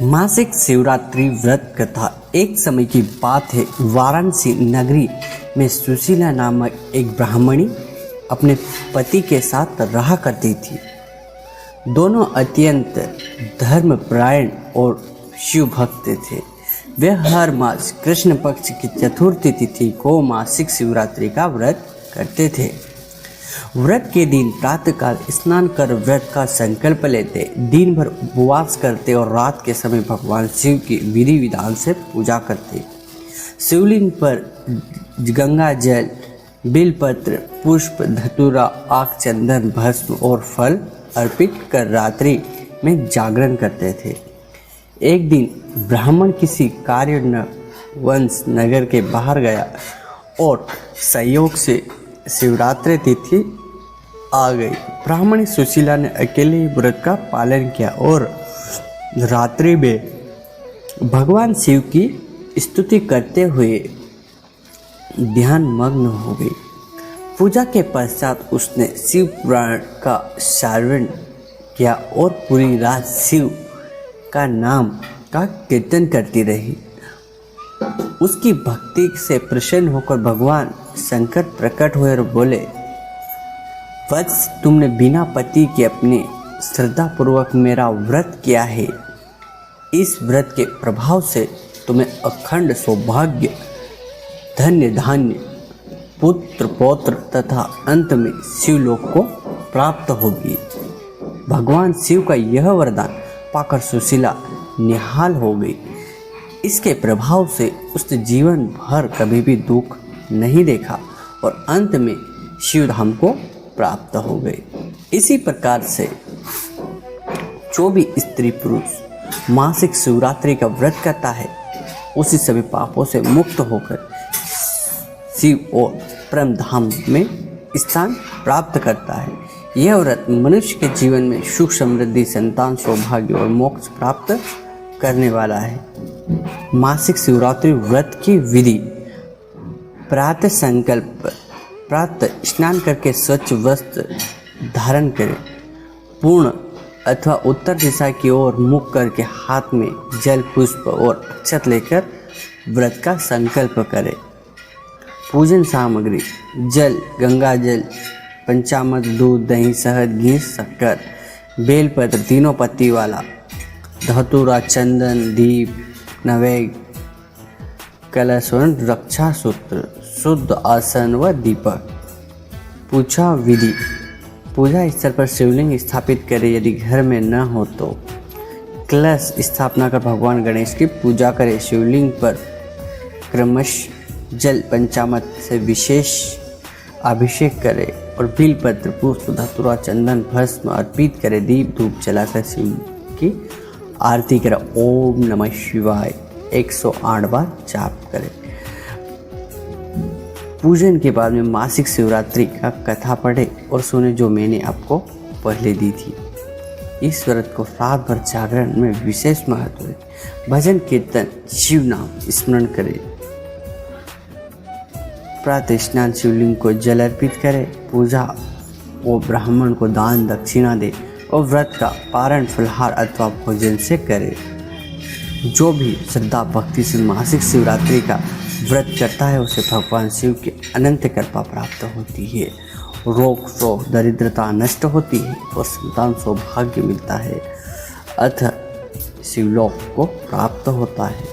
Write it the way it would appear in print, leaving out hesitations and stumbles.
मासिक शिवरात्रि व्रत कथा। एक समय की बात है, वाराणसी नगरी में सुशीला नामक एक ब्राह्मणी अपने पति के साथ रहा करती थी। दोनों अत्यंत धर्मपरायण और शिव भक्त थे। वे हर मास कृष्ण पक्ष की चतुर्थी तिथि को मासिक शिवरात्रि का व्रत करते थे। व्रत के दिन प्रातःकाल स्नान कर व्रत का संकल्प लेते, दिन भर उपवास करते और रात के समय भगवान शिव की विधि विधान से पूजा करते। शिवलिंग पर गंगा जल, बेलपत्र, पुष्प, धतूरा, आक, चंदन, भस्म और फल अर्पित कर रात्रि में जागरण करते थे। एक दिन ब्राह्मण किसी कार्यवश नगर के बाहर गया और संयोग से शिवरात्रि तिथि आ गई। ब्राह्मणी सुशीला ने अकेले ही व्रत का पालन किया और रात्रि में भगवान शिव की स्तुति करते हुए ध्यान मग्न हो गई। पूजा के पश्चात उसने शिव पुराण का श्रवण किया और पूरी रात शिव का नाम का कीर्तन करती रही। उसकी भक्ति से प्रसन्न होकर भगवान शंकर प्रकट हुए और बोले, वत्स, तुमने बिना पति के अपने श्रद्धापूर्वक मेरा व्रत किया है। इस व्रत के प्रभाव से तुम्हें अखंड सौभाग्य, धन्य धान्य, पुत्र पौत्र तथा अंत में शिवलोक को प्राप्त होगी। भगवान शिव का यह वरदान पाकर सुशीला निहाल हो गई। इसके प्रभाव से उसने जीवन भर कभी भी दुख नहीं देखा और अंत में शिवधाम को प्राप्त हो गए। इसी प्रकार से जो भी स्त्री पुरुष मासिक शिवरात्रि का व्रत करता है, उसी सभी पापों से मुक्त होकर शिव और परम धाम में स्थान प्राप्त करता है। यह व्रत मनुष्य के जीवन में सुख, समृद्धि, संतान, सौभाग्य और मोक्ष प्राप्त करने वाला है। मासिक शिवरात्रि व्रत की विधि। प्रातः संकल्प। प्रातः स्नान करके स्वच्छ वस्त्र धारण करें। पूर्ण अथवा उत्तर दिशा की ओर मुख करके हाथ में जल, पुष्प और अक्षत लेकर व्रत का संकल्प करें। पूजन सामग्री: जल, गंगा जल, पंचामृत, दूध, दही, शहद, घी, शक्कर, बेलपत्र तीनों पत्ती वाला, धतूरा, चंदन, दीप, नैवेद्य, कलश, रक्षा सूत्र, शुद्ध आसन व दीपक। पूजा विधि: पूजा स्थल पर शिवलिंग स्थापित करें। यदि घर में न हो तो कलश स्थापना कर भगवान गणेश की पूजा करें। शिवलिंग पर क्रमशः जल, पंचामृत से विशेष अभिषेक करें और बेलपत्र, पुष्प, धतूरा, चंदन, भस्म अर्पित करें। दीप धूप जलाकर शिव की आरती करें। ओम नमः शिवाय 108 बार जाप करें। पूजन के बाद में मासिक शिवरात्रि का कथा पढ़े और सुने, जो मैंने आपको पहले दी थी। इस व्रत को रात भर जागरण में विशेष महत्व है। भजन कीर्तन, शिव नाम स्मरण करें। प्रातः स्नान, शिवलिंग को जल अर्पित करें। पूजा वो ब्राह्मण को दान दक्षिणा दे और व्रत का पारण फलहार अथवा भोजन से करें। जो भी श्रद्धा भक्ति से मासिक शिवरात्रि का व्रत करता है, उसे भगवान शिव की अनंत कृपा प्राप्त होती है। रोग शोक दरिद्रता नष्ट होती है और संतान सौभाग्य मिलता है, अतः शिवलोक को प्राप्त होता है।